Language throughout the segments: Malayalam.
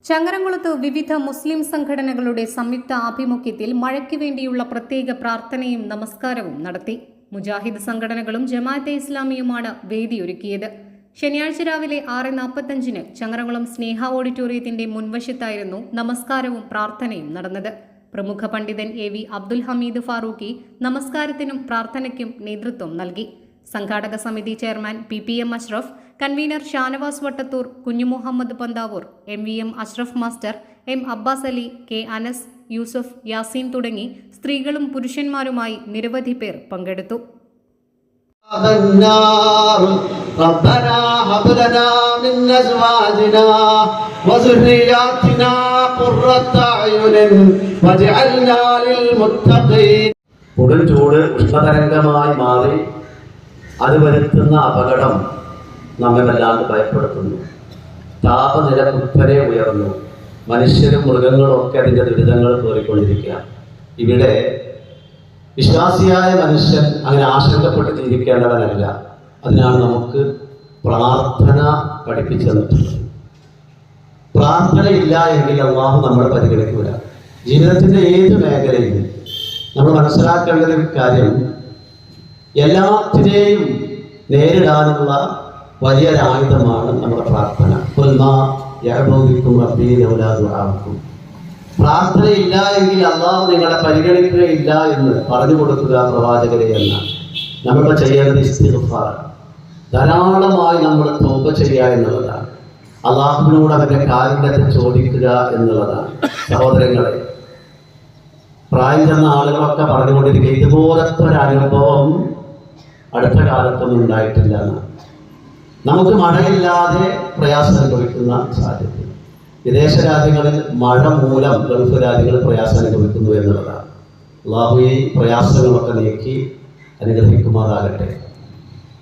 ചങ്ങരംകുളത്ത് വിവിധ മുസ്ലിം സംഘടനകളുടെ സംയുക്ത ആഭിമുഖ്യത്തിൽ മഴയ്ക്ക് വേണ്ടിയുള്ള പ്രത്യേക പ്രാർത്ഥനയും നമസ്കാരവും നടത്തി. മുജാഹിദ് സംഘടനകളും ജമാഅത്തെ ഇസ്ലാമിയുമാണ് വേദിയൊരുക്കിയത്. ശനിയാഴ്ച രാവിലെ 6:45 ചങ്ങരംകുളം സ്നേഹ ഓഡിറ്റോറിയത്തിന്റെ മുൻവശത്തായിരുന്നു നമസ്കാരവും പ്രാർത്ഥനയും നടന്നത്. പ്രമുഖ പണ്ഡിതൻ AV അബ്ദുൽ ഹമീദ് ഫാറൂഖി നമസ്കാരത്തിനും പ്രാർത്ഥനയ്ക്കും നേതൃത്വം നൽകി. സംഘാടക സമിതി chairman PPM Ashraf, convener Shanavas Vattathur, Kunjumuhammad Panthavoor, MVM Ashraf master, M Abbas Ali, K Anas, Yusuf, Yaseen തുടങ്ങി സ്ത്രീകളും പുരുഷന്മാരുമായി നിരവധി പേർ പങ്കെടുത്തു. കൊടും ചൂട് ഉഷ്ണതരംഗമായി മാറി അത് വരുത്തുന്ന അപകടം നമ്മെ വല്ലാണ്ട് ഭയപ്പെടുത്തുന്നു. താപനില കുത്തനെ ഉയർന്നു. മനുഷ്യരും മൃഗങ്ങളും ഒക്കെ അതിൻ്റെ ദുരിതങ്ങൾ തോറിക്കൊണ്ടിരിക്കുക. ഇവിടെ വിശ്വാസിയായ മനുഷ്യൻ അങ്ങനെ ആശങ്കപ്പെട്ട് ജീവിക്കേണ്ടവനല്ല. അതിനാണ് നമുക്ക് പ്രാർത്ഥന പഠിപ്പിച്ചു തന്നിട്ടുള്ളത്. പ്രാർത്ഥനയില്ല എങ്കിൽ അല്ലാഹു നമ്മളെ പരിഗണിക്കൂല. ജീവിതത്തിൻ്റെ ഏത് മേഖലയിലും നമ്മൾ മനസ്സിലാക്കേണ്ട ഒരു കാര്യം, എല്ലാത്തിനെയും നേരിടാനുള്ള വലിയൊരായുധമാണ് നമ്മുടെ പ്രാർത്ഥന. പ്രാർത്ഥനയില്ല എങ്കിൽ അല്ലാഹു നിങ്ങളെ പരിഗണിക്കുകയില്ല എന്ന് പറഞ്ഞു കൊടുക്കുക പ്രവാചകരെ എന്നാണ്. നമ്മൾ ചെയ്യേണ്ടത് ഇസ്തിഗ്ഫാർ, ധാരാളമായി നമ്മൾ തൗബ ചെയ്യുക എന്നുള്ളതാണ്. അല്ലാഹുവിനോട് അവരുടെ കാരുണ്യത്തെ ചോദിക്കുക എന്നുള്ളതാണ്. സഹോദരങ്ങളെ, പ്രായം ചെന്ന ആളുകളൊക്കെ പറഞ്ഞുകൊണ്ടിരിക്കുക ഇതുപോലത്തെ ഒരു അനുഭവം അടുത്ത കാലത്തൊന്നും ഉണ്ടായിട്ടില്ല എന്നാണ്. നമുക്ക് മഴയില്ലാതെ പ്രയാസം അനുഭവിക്കുന്ന സാഹചര്യം, വിദേശ രാജ്യങ്ങളിൽ മഴ മൂലം ഗൾഫ് രാജ്യങ്ങളിൽ പ്രയാസം അനുഭവിക്കുന്നു എന്നുള്ളതാണ്. അല്ലാഹു ഈ പ്രയാസങ്ങളൊക്കെ നീക്കി അനുഗ്രഹിക്കുമാറാകട്ടെ.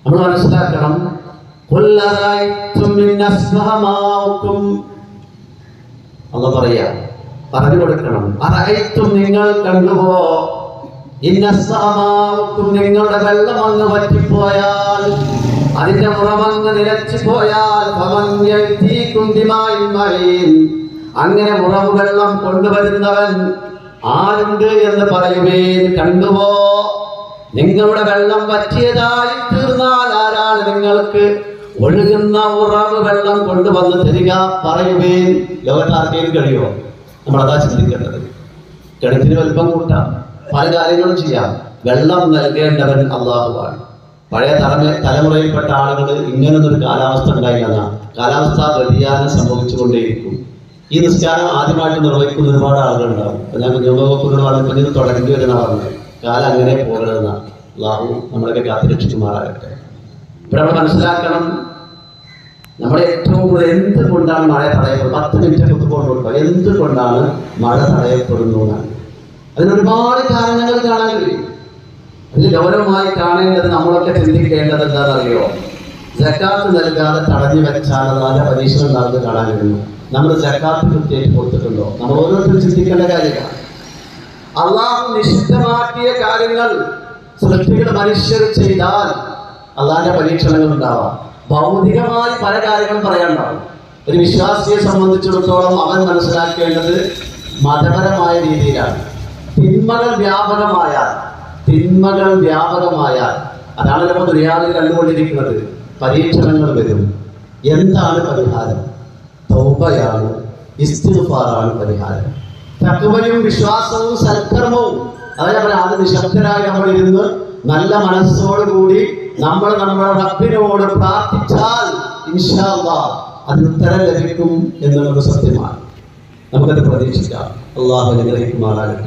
നമ്മൾ മനസ്സിലാക്കണം, അല്ലാഹു പറയാ, പറഞ്ഞു കൊടുക്കണം, അറഅയ്തും നിങ്ങൾ കണ്ടുപോ, നിങ്ങളുടെ വെള്ളം അങ്ങ് വറ്റിപ്പോയാൽ, അതിന്റെ മുറമങ്ങ് നിലച്ചു പോയാൽ, അങ്ങനെ ഉറവ് വെള്ളം കൊണ്ടുവരുന്നവൻ ആരുണ്ട് എന്ന് പറയുവേൻ. കണ്ടുപോ, നിങ്ങളുടെ വെള്ളം വറ്റിയതായി തീർന്നാൽ ആരാണ് നിങ്ങൾക്ക് ഒഴുകുന്ന ഉറവ് വെള്ളം കൊണ്ടുവന്ന് തരിക? പറയുവേൻ. ലോകത്താർക്കേലും കഴിയുമോ? നമ്മളതാ ചിന്തിക്കേണ്ടത്. കിണറ്റിന് വലിപ്പം കൂട്ടാം, പല കാര്യങ്ങളും ചെയ്യാം. വെള്ളം നൽകേണ്ടവൻ അല്ലാഹുവാണ്. പഴയ തലമുറയിൽപ്പെട്ട ആളുകൾ ഇങ്ങനൊരു കാലാവസ്ഥ ഉണ്ടായില്ല. കാലാവസ്ഥാ വ്യതിയാനം സംഭവിച്ചുകൊണ്ടേയിരിക്കും. ഈ നിസ്കാരം ആദ്യമായിട്ട് നിർവഹിക്കുന്ന ഒരുപാട് ആളുകളുണ്ടാവും. ഞാൻ കുഞ്ഞുമക്കളോട് പറഞ്ഞപ്പോൾ ഇത് തുടങ്ങേണ്ടി വരുന്ന പറഞ്ഞത്, കാലം അങ്ങനെ പോകരുതെന്നാണ്. അല്ലാഹു നമ്മളൊക്കെ കാത്തുരക്ഷിക്കുമാറാകട്ടെ. ഇവിടെ നമ്മൾ മനസ്സിലാക്കണം, നമ്മുടെ ഏറ്റവും കൂടുതൽ എന്തുകൊണ്ടാണ് മഴ തടയപ്പെടുന്നത്? 10 മിനിറ്റ് കുത്തുകൊണ്ടുണ്ടോ എന്തുകൊണ്ടാണ് മഴ തടയപ്പെടുന്നു എന്നാണ്. അതിനൊരുപാട് കാരണങ്ങൾ കാണാൻ കഴിയും. അതിൽ ഗൗരവമായി കാണേണ്ടത്, നമ്മളൊക്കെ ചിന്തിക്കേണ്ടത് എന്താണെന്നറിയോ? സക്കാത്ത് നൽകാതെ തടഞ്ഞു വെച്ചാൽ നല്ല പരീക്ഷണം നടന്ന് കാണാൻ കഴിയുന്നു. നമ്മൾ സക്കാത്ത് കൃത്യമായിട്ട് കൊടുത്തിട്ടുണ്ടോ? നമ്മൾ ഓരോരുത്തരും ചിന്തിക്കേണ്ട കാര്യമാണ്. അല്ലാഹു നിഷിദ്ധമാക്കിയ കാര്യങ്ങൾ സൃഷ്ടികൾ മനുഷ്യർ ചെയ്താൽ അള്ളാഹിന്റെ പരീക്ഷണങ്ങൾ ഉണ്ടാവാം. ഭൗതികമായി പല കാര്യങ്ങളും പറയാനുണ്ടാവും. ഒരു വിശ്വാസിയെ സംബന്ധിച്ചിടത്തോളം അവൻ മനസ്സിലാക്കേണ്ടത് മതപരമായ രീതിയിലാണ്. തിന്മകൾ വ്യാപകമായാൽ അതാണ് നമ്മൾ ദുനിയാവിൽ കണ്ടുകൊണ്ടിരിക്കുന്നത്. പരീക്ഷണങ്ങൾ വരും. എന്താണ് പരിഹാരം? തൗബയാണ്, ഇസ്തിഗ്ഫാറാണ് പരിഹാരം. തഖ്വയും വിശ്വാസവും സൽക്കർമ്മവും. അതായത് അത് നിശബ്ദരായി നമ്മൾ ഇരുന്ന് നല്ല മനസ്സോടുകൂടി നമ്മൾ നമ്മുടെ റബ്ബിനോട് പ്രാർത്ഥിച്ചാൽ ഇൻഷാ അല്ലാഹ് അതിന് ഉത്തരം ലഭിക്കും എന്നുള്ളത് സത്യമാണ്. നമുക്കത് പ്രതീക്ഷിക്കാം. അല്ലാഹു അനുഗ്രഹിക്കുമാറാകട്ടെ.